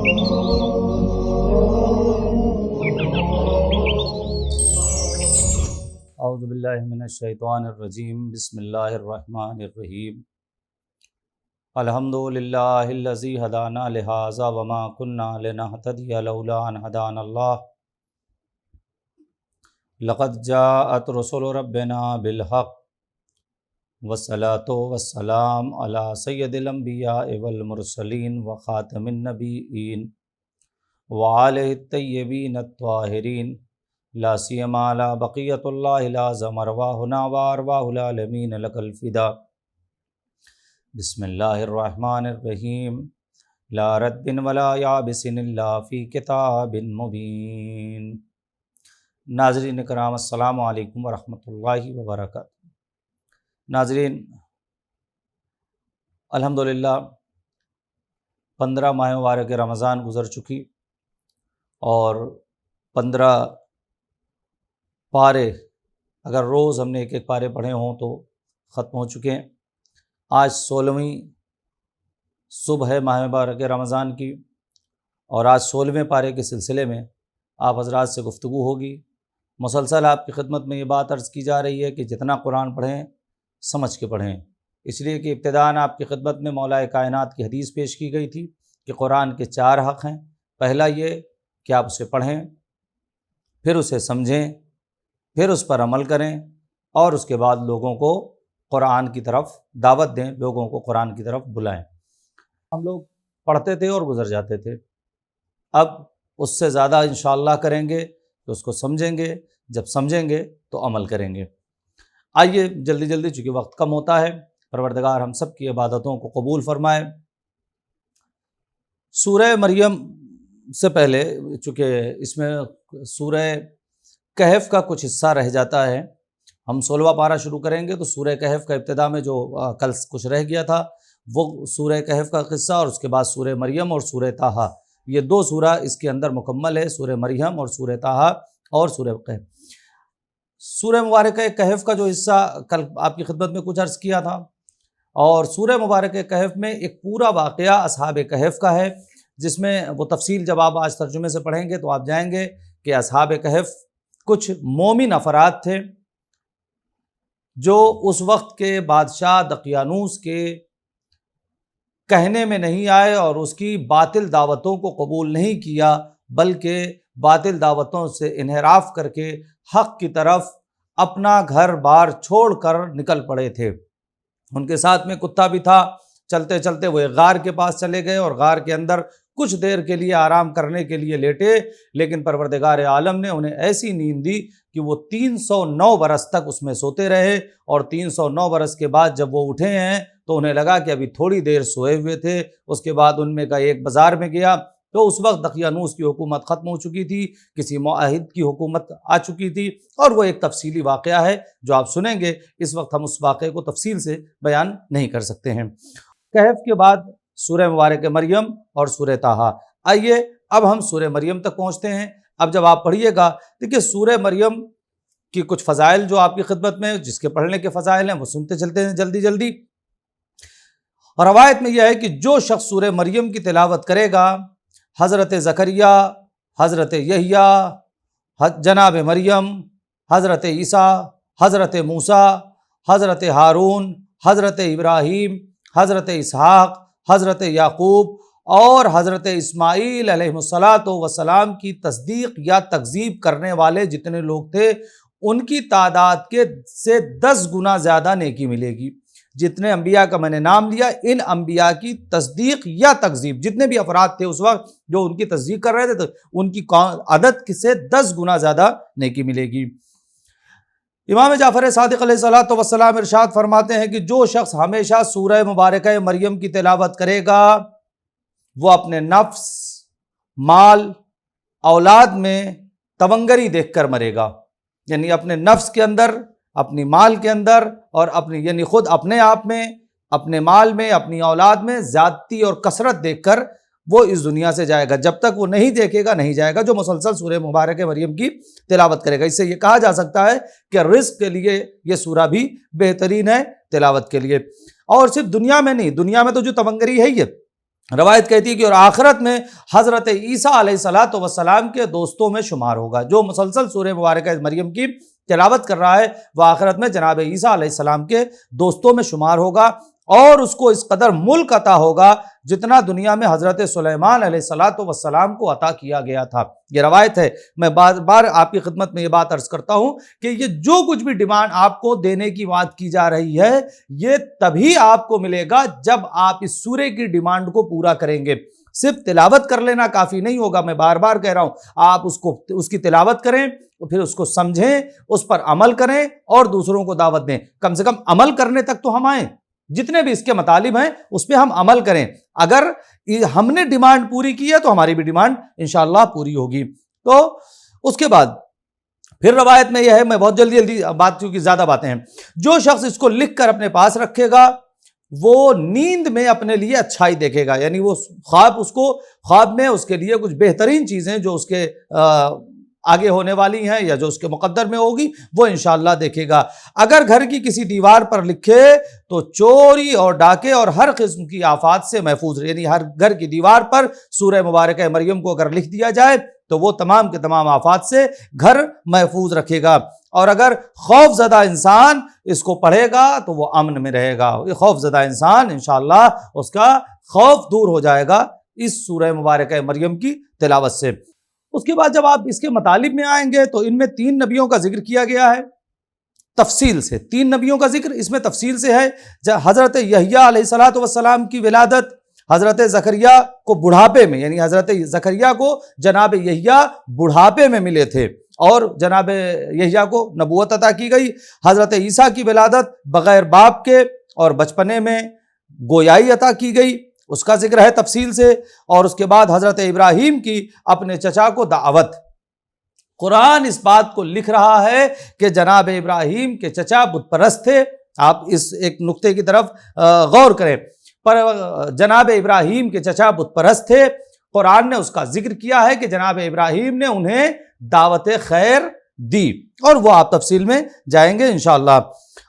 اعوذ باللہ من الشیطان الرجیم، بسم اللہ الرحمن الرحیم۔ الحمد للہ الذی ہدانا لہذا وما کنا لنہتدی لولا ان ہدانا اللہ، لقد جاءت رسل ربنا بالحق والصلاة والسلام علی سید الانبیاء والمرسلین وخاتم النبیین وآلہ الطیبین الطاہرین، لا سیما لا بقیت اللہ لازم ارواحنا وارواح العالمین لک الفدا۔ بسم اللہ الرحمن الرحیم، لا رد ولا یابس الا فی کتاب مبین۔ ناظرین کرام، السلام علیکم ورحمۃ اللہ وبرکاتہ۔ ناظرین، الحمدللہ 15 ماہ مبارک رمضان گزر چکی اور 15 پارے اگر روز ہم نے ایک ایک پارے پڑھے ہوں تو ختم ہو چکے ہیں۔ آج 16ویں صبح ہے ماہ مبارک رمضان کی، اور آج 16ویں پارے کے سلسلے میں آپ حضرات سے گفتگو ہوگی۔ مسلسل آپ کی خدمت میں یہ بات عرض کی جا رہی ہے کہ جتنا قرآن پڑھیں سمجھ کے پڑھیں، اس لیے کہ ابتداءً آپ کی خدمت میں مولا کائنات کی حدیث پیش کی گئی تھی کہ قرآن کے 4 حق ہیں۔ پہلا یہ کہ آپ اسے پڑھیں، پھر اسے سمجھیں، پھر اس پر عمل کریں، اور اس کے بعد لوگوں کو قرآن کی طرف دعوت دیں، لوگوں کو قرآن کی طرف بلائیں۔ ہم لوگ پڑھتے تھے اور گزر جاتے تھے، اب اس سے زیادہ انشاءاللہ کریں گے کہ اس کو سمجھیں گے، جب سمجھیں گے تو عمل کریں گے۔ آئیے جلدی جلدی، چونکہ وقت کم ہوتا ہے، پروردگار ہم سب کی عبادتوں کو قبول فرمائے۔ سورہ مریم سے پہلے، چونکہ اس میں سورہ کہف کا کچھ حصہ رہ جاتا ہے، ہم 16واں پارہ شروع کریں گے تو سورہ کہف کا ابتدا میں جو کل کچھ رہ گیا تھا وہ سورہ کہف کا قصہ، اور اس کے بعد سورہ مریم اور سورہ طٰہٰ، یہ 2 سورہ اس کے اندر مکمل ہے، سورہ مریم اور سورہ طٰہٰ اور سورہ کہف۔ سورہ مبارکہ کہف کا جو حصہ کل آپ کی خدمت میں کچھ عرض کیا تھا، اور سورہ مبارکہ کہف میں ایک پورا واقعہ اصحاب کہف کا ہے، جس میں وہ تفصیل جب آپ آج ترجمے سے پڑھیں گے تو آپ جائیں گے کہ اصحاب کہف کچھ مومن افراد تھے جو اس وقت کے بادشاہ دقیانوس کے کہنے میں نہیں آئے اور اس کی باطل دعوتوں کو قبول نہیں کیا، بلکہ باطل دعوتوں سے انحراف کر کے حق کی طرف اپنا گھر بار چھوڑ کر نکل پڑے تھے۔ ان کے ساتھ میں کتا بھی تھا۔ چلتے چلتے وہ ایک غار کے پاس چلے گئے اور غار کے اندر کچھ دیر کے لیے آرام کرنے کے لیے لیٹے، لیکن پروردگار عالم نے انہیں ایسی نیند دی کہ وہ 309 برس تک اس میں سوتے رہے، اور 309 برس کے بعد جب وہ اٹھے ہیں تو انہیں لگا کہ ابھی تھوڑی دیر سوئے ہوئے تھے۔ اس کے بعد ان میں کا ایک بازار میں گیا تو اس وقت دقیانوس کی حکومت ختم ہو چکی تھی، کسی معاہد کی حکومت آ چکی تھی، اور وہ ایک تفصیلی واقعہ ہے جو آپ سنیں گے۔ اس وقت ہم اس واقعے کو تفصیل سے بیان نہیں کر سکتے ہیں۔ کہف کے بعد سورہ مبارک مریم اور سورہ طٰہٰ۔ آئیے اب ہم سورہ مریم تک پہنچتے ہیں۔ اب جب آپ پڑھیے گا، دیکھیے سورہ مریم کی کچھ فضائل جو آپ کی خدمت میں، جس کے پڑھنے کے فضائل ہیں وہ سنتے چلتے ہیں جلدی جلدی۔ اور روایت میں یہ ہے کہ جو شخص سورہ مریم کی تلاوت کرے گا، حضرت زکریا، حضرت یحییٰ، جناب مریم، حضرت عیسیٰ، حضرت موسیٰ، حضرت ہارون، حضرت ابراہیم، حضرت اسحاق، حضرت یعقوب اور حضرت اسماعیل علیہ السلام کی تصدیق یا تکذیب کرنے والے جتنے لوگ تھے، ان کی تعداد کے سے 10 گنا زیادہ نیکی ملے گی۔ جتنے انبیاء کا میں نے نام لیا، ان انبیاء کی تصدیق یا تکذیب، جتنے بھی افراد تھے اس وقت جو ان کی تصدیق کر رہے تھے، ان کی عدد سے 10 گنا زیادہ نیکی ملے گی۔ امام جعفر صادق علیہ السلام ارشاد فرماتے ہیں کہ جو شخص ہمیشہ سورہ مبارکہ مریم کی تلاوت کرے گا، وہ اپنے نفس، مال، اولاد میں تونگری دیکھ کر مرے گا، یعنی اپنے نفس کے اندر، اپنی مال کے اندر، اور یعنی خود اپنے آپ میں، اپنے مال میں، اپنی اولاد میں زیادتی اور کثرت دیکھ کر وہ اس دنیا سے جائے گا۔ جب تک وہ نہیں دیکھے گا نہیں جائے گا، جو مسلسل سورہ مبارک مریم کی تلاوت کرے گا۔ اس سے یہ کہا جا سکتا ہے کہ رزق کے لیے یہ سورہ بھی بہترین ہے تلاوت کے لیے۔ اور صرف دنیا میں نہیں، دنیا میں تو جو تونگری ہے یہ، روایت کہتی ہے کہ اور آخرت میں حضرت عیسیٰ علیہ الصلوۃ والسلام کے دوستوں میں شمار ہوگا. جو مسلسل سورہ مبارکہ مریم کی تلاوت کر رہا ہے وہ آخرت میں جناب عیسیٰ علیہ السلام کے دوستوں میں شمار ہوگا، اور اس کو اس قدر ملک عطا ہوگا جتنا دنیا میں حضرت سلیمان علیہ الصلوۃ والسلام کو عطا کیا گیا تھا. یہ روایت ہے. میں بار بار آپ کی خدمت میں یہ بات عرض کرتا ہوں کہ یہ جو کچھ بھی ڈیمانڈ آپ کو دینے کی بات کی جا رہی ہے یہ تبھی آپ کو ملے گا جب آپ اس سورے کی ڈیمانڈ کو پورا کریں گے. صرف تلاوت کر لینا کافی نہیں ہوگا. میں بار بار کہہ رہا ہوں آپ اس کی تلاوت کریں، پھر اس کو سمجھیں، اس پر عمل کریں اور دوسروں کو دعوت دیں. کم سے کم عمل کرنے تک تو ہم آئیں. جتنے بھی اس کے مطالب ہیں اس پہ ہم عمل کریں. اگر ہم نے ڈیمانڈ پوری کی ہے تو ہماری بھی ڈیمانڈ انشاءاللہ پوری ہوگی. تو اس کے بعد پھر روایت میں یہ ہے، میں بہت جلدی بات کیونکہ زیادہ باتیں ہیں، جو شخص اس کو لکھ کر اپنے پاس رکھے گا وہ نیند میں اپنے لیے اچھائی دیکھے گا. یعنی وہ خواب میں اس کے لیے کچھ بہترین چیزیں جو اس کے آگے ہونے والی ہیں یا جو اس کے مقدر میں ہوگی وہ انشاءاللہ دیکھے گا. اگر گھر کی کسی دیوار پر لکھے تو چوری اور ڈاکے اور ہر قسم کی آفات سے محفوظ رہے. یعنی ہر گھر کی دیوار پر سورہ مبارکہ مریم کو اگر لکھ دیا جائے تو وہ تمام کے تمام آفات سے گھر محفوظ رکھے گا. اور اگر خوف زدہ انسان اس کو پڑھے گا تو وہ امن میں رہے گا. یہ خوف زدہ انسان انشاءاللہ اس کا خوف دور ہو جائے گا اس سورہ مبارکہ مریم کی تلاوت سے. اس کے بعد جب آپ اس کے مطالب میں آئیں گے تو ان میں 3 نبیوں کا ذکر کیا گیا ہے تفصیل سے. 3 نبیوں کا ذکر اس میں تفصیل سے ہے. حضرت یحییٰ علیہ الصلوۃ والسلام کی ولادت، حضرت زکریا کو بڑھاپے میں، یعنی حضرت زکریا کو جناب یحییٰ بڑھاپے میں ملے تھے اور جناب یحییٰ کو نبوت عطا کی گئی. حضرت عیسیٰ کی ولادت بغیر باپ کے اور بچپنے میں گویائی عطا کی گئی، اس کا ذکر ہے تفصیل سے. اور اس کے بعد حضرت ابراہیم کی اپنے چچا کو دعوت. قرآن اس بات کو لکھ رہا ہے کہ جناب ابراہیم کے چچا بت پرست تھے. آپ اس ایک نقطے کی طرف غور کریں. پر جناب ابراہیم کے چچا بت پرست تھے. قرآن نے اس کا ذکر کیا ہے کہ جناب ابراہیم نے انہیں دعوت خیر دی، اور وہ آپ تفصیل میں جائیں گے انشاءاللہ.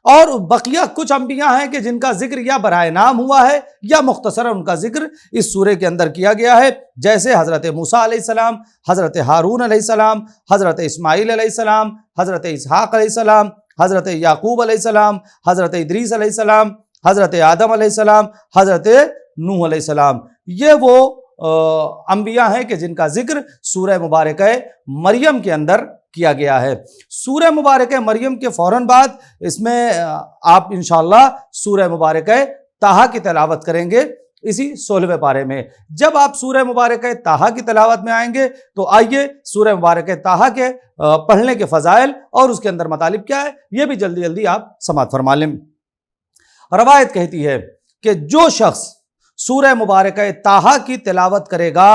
اور بقیہ کچھ انبیاء ہیں کہ جن کا ذکر یا برائے نام ہوا ہے یا مختصرا ان کا ذکر اس سورے کے اندر کیا گیا ہے، جیسے حضرت موسیٰ علیہ السلام، حضرت ہارون علیہ السلام، حضرت اسماعیل علیہ السلام، حضرت اسحاق علیہ السلام، حضرت یعقوب علیہ السلام، حضرت ادریس علیہ السلام، حضرت آدم علیہ السلام، حضرت نوح علیہ السلام. یہ وہ انبیاء ہیں کہ جن کا ذکر سورہ مبارکہ مریم کے اندر کیا گیا ہے. سورہ مبارکہ مریم کے فوراً بعد اس میں آپ انشاءاللہ سورہ مبارکہ طٰہٰ کی تلاوت کریں گے اسی 16ویں پارے میں. جب آپ سورہ مبارکہ طٰہٰ کی تلاوت میں آئیں گے تو آئیے سورہ مبارکہ طٰہٰ کے پڑھنے کے فضائل اور اس کے اندر مطالب کیا ہے یہ بھی جلدی جلدی آپ سماعت فرما لیں. روایت کہتی ہے کہ جو شخص سورہ مبارکہ طٰہٰ کی تلاوت کرے گا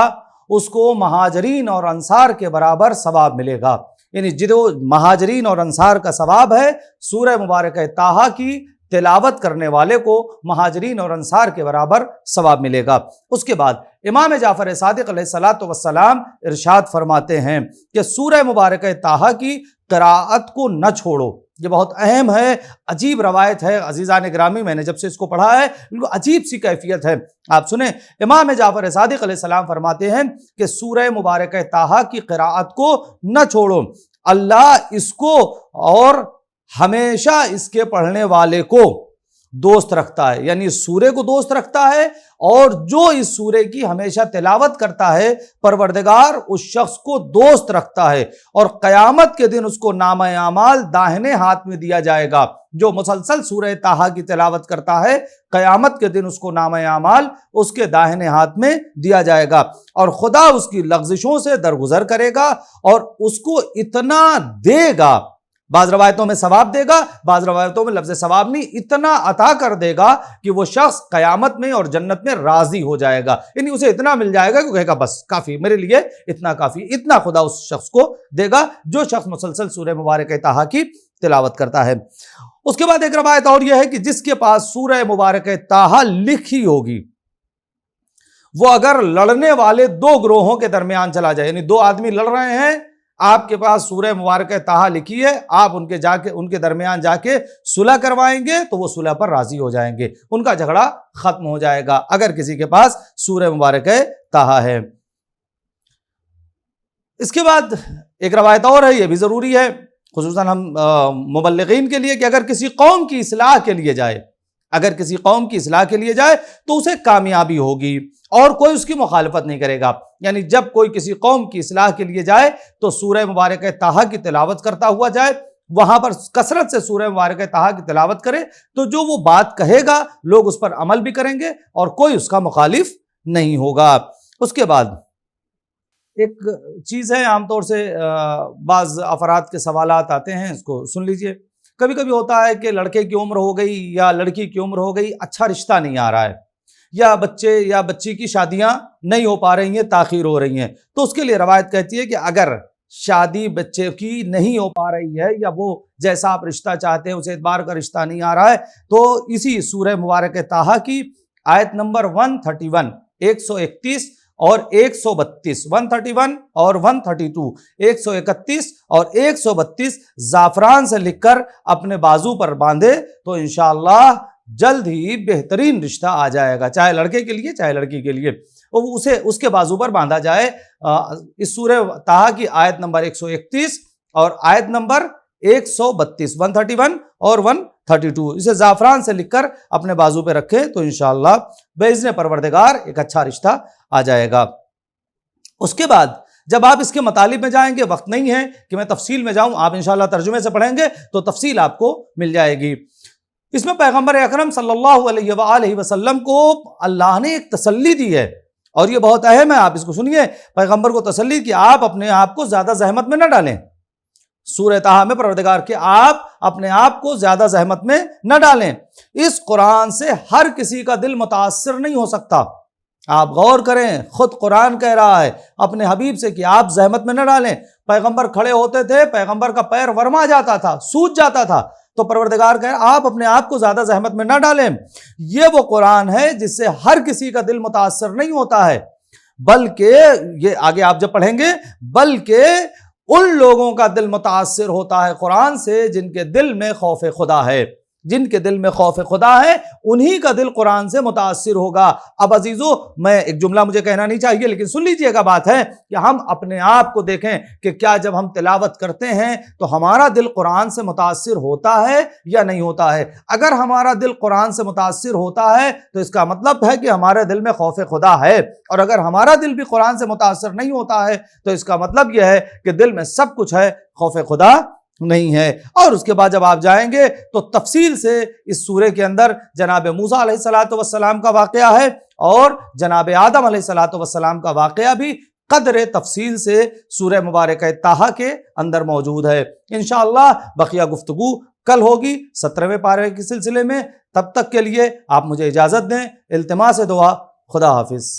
اس کو مہاجرین اور انصار کے برابر ثواب ملے گا. یعنی جو مہاجرین اور انصار کا ثواب ہے سورہ مبارکہ طٰہٰ کی تلاوت کرنے والے کو مہاجرین اور انصار کے برابر ثواب ملے گا. اس کے بعد امام جعفر صادق علیہ الصلوۃ والسلام ارشاد فرماتے ہیں کہ سورہ مبارکہ طٰہٰ کی قراءت کو نہ چھوڑو. یہ بہت اہم ہے، عجیب روایت ہے عزیزان گرامی. میں نے جب سے اس کو پڑھا ہے بالکل عجیب سی کیفیت ہے. آپ سنیں، امام جعفر صادق علیہ السلام فرماتے ہیں کہ سورہ مبارکہ طٰہٰ کی قراءت کو نہ چھوڑو. اللہ اس کو اور ہمیشہ اس کے پڑھنے والے کو دوست رکھتا ہے. یعنی اس سورے کو دوست رکھتا ہے، اور جو اس سورے کی ہمیشہ تلاوت کرتا ہے پروردگار اس شخص کو دوست رکھتا ہے، اور قیامت کے دن اس کو نامہ اعمال داہنے ہاتھ میں دیا جائے گا. جو مسلسل سورہ طٰہٰ کی تلاوت کرتا ہے قیامت کے دن اس کو نامہ اعمال اس کے داہنے ہاتھ میں دیا جائے گا، اور خدا اس کی لغزشوں سے درگزر کرے گا اور اس کو اتنا دے گا. بعض روایتوں میں ثواب دے گا، بعض روایتوں میں لفظ ثواب نہیں، اتنا عطا کر دے گا کہ وہ شخص قیامت میں اور جنت میں راضی ہو جائے گا. یعنی اسے اتنا مل جائے گا کہ کہے گا بس کافی، میرے لیے اتنا کافی. اتنا خدا اس شخص کو دے گا جو شخص مسلسل سورہ مبارکہ طٰہٰ کی تلاوت کرتا ہے. اس کے بعد ایک روایت اور یہ ہے کہ جس کے پاس سورہ مبارکہ طٰہٰ لکھی ہوگی وہ اگر لڑنے والے 2 گروہوں کے درمیان چلا جائے، یعنی 2 آدمی لڑ رہے ہیں، آپ کے پاس سورہ مبارکہ طٰہٰ لکھی ہے، آپ ان کے درمیان جا کے صلح کروائیں گے تو وہ صلح پر راضی ہو جائیں گے، ان کا جھگڑا ختم ہو جائے گا اگر کسی کے پاس سورہ مبارکہ طٰہٰ ہے۔ اس کے بعد ایک روایت اور ہے، یہ بھی ضروری ہے خصوصاً ہم مبلغین کے لیے، کہ اگر کسی قوم کی اصلاح کے لیے جائے، اگر کسی قوم کی اصلاح کے لیے جائے تو اسے کامیابی ہوگی اور کوئی اس کی مخالفت نہیں کرے گا۔ یعنی جب کوئی کسی قوم کی اصلاح کے لیے جائے تو سورہ مبارکہ طٰہٰ کی تلاوت کرتا ہوا جائے، وہاں پر کثرت سے سورہ مبارکہ طٰہٰ کی تلاوت کرے، تو جو وہ بات کہے گا لوگ اس پر عمل بھی کریں گے اور کوئی اس کا مخالف نہیں ہوگا۔ اس کے بعد ایک چیز ہے، عام طور سے بعض افراد کے سوالات آتے ہیں، اس کو سن لیجئے۔ کبھی کبھی ہوتا ہے کہ لڑکے کی عمر ہو گئی یا لڑکی کی عمر ہو گئی، اچھا رشتہ نہیں آ رہا ہے، یا بچے یا بچی کی شادیاں نہیں ہو پا رہی ہیں، تاخیر ہو رہی ہیں، تو اس کے لیے روایت کہتی ہے کہ اگر شادی بچے کی نہیں ہو پا رہی ہے یا وہ جیسا آپ رشتہ چاہتے ہیں اس اعتبار کا رشتہ نہیں آ رہا ہے، تو اسی سورہ مبارکہ طٰہٰ کی آیت نمبر 131، 131 اور 132، 131 اور 132، 131 اور 132 زعفران سے لکھ کر اپنے بازو پر باندھے تو انشاءاللہ جلد ہی بہترین رشتہ آ جائے گا، چاہے لڑکے کے لیے چاہے لڑکی کے لیے، اسے اس کے بازو پر باندھا جائے۔ اس سورہ طٰہٰ کی آیت نمبر 131 اور آیت نمبر 132، 131 اور 132، اسے زعفران سے لکھ کر اپنے بازو پہ رکھے تو انشاءاللہ باذن پروردگار ایک اچھا رشتہ آ جائے گا۔ اس کے بعد جب آپ اس کے مطالب میں جائیں گے، وقت نہیں ہے کہ میں تفصیل میں جاؤں، آپ انشاءاللہ ترجمے سے پڑھیں گے تو تفصیل آپ کو مل جائے گی۔ اس میں پیغمبر اکرم صلی اللہ علیہ وآلہ وسلم کو اللہ نے ایک تسلی دی ہے، اور یہ بہت اہم ہے، آپ اس کو سنیے۔ پیغمبر کو تسلی کہ آپ اپنے آپ کو زیادہ زحمت میں نہ ڈالیں۔ سورہ طٰہٰ میں پروردگار کہ آپ اپنے آپ کو زیادہ زحمت میں نہ ڈالیں، اس قرآن سے ہر کسی کا دل متاثر نہیں ہو سکتا۔ آپ غور کریں، خود قرآن کہہ رہا ہے اپنے حبیب سے کہ آپ زحمت میں نہ ڈالیں۔ پیغمبر کھڑے ہوتے تھے، پیغمبر کا پیر ورما جاتا تھا، سوج جاتا تھا، تو پروردگار کہہ رہا آپ اپنے آپ کو زیادہ زحمت میں نہ ڈالیں۔ یہ وہ قرآن ہے جس سے ہر کسی کا دل متاثر نہیں ہوتا ہے، بلکہ یہ آگے آپ جب پڑھیں گے، بلکہ ان لوگوں کا دل متاثر ہوتا ہے قرآن سے جن کے دل میں خوف خدا ہے، جن کے دل میں خوف خدا ہے انہی کا دل قرآن سے متاثر ہوگا۔ اب عزیزو، میں ایک جملہ مجھے کہنا نہیں چاہیے لیکن سن لیجئے گا، بات ہے کہ ہم اپنے آپ کو دیکھیں کہ کیا جب ہم تلاوت کرتے ہیں تو ہمارا دل قرآن سے متاثر ہوتا ہے یا نہیں ہوتا ہے۔ اگر ہمارا دل قرآن سے متاثر ہوتا ہے تو اس کا مطلب ہے کہ ہمارے دل میں خوف خدا ہے، اور اگر ہمارا دل بھی قرآن سے متاثر نہیں ہوتا ہے تو اس کا مطلب یہ ہے کہ دل میں سب کچھ ہے، خوف خدا نہیں ہے۔ اور اس کے بعد جب آپ جائیں گے تو تفصیل سے اس سورے کے اندر جناب موسیٰ علیہ السلام کا واقعہ ہے اور جناب آدم علیہ السلام کا واقعہ بھی قدر تفصیل سے سورہ مبارکہ طٰہٰ کے اندر موجود ہے۔ انشاءاللہ بقیہ گفتگو کل ہوگی 17ویں پارے کے سلسلے میں۔ تب تک کے لیے آپ مجھے اجازت دیں، التماس دعا، خدا حافظ۔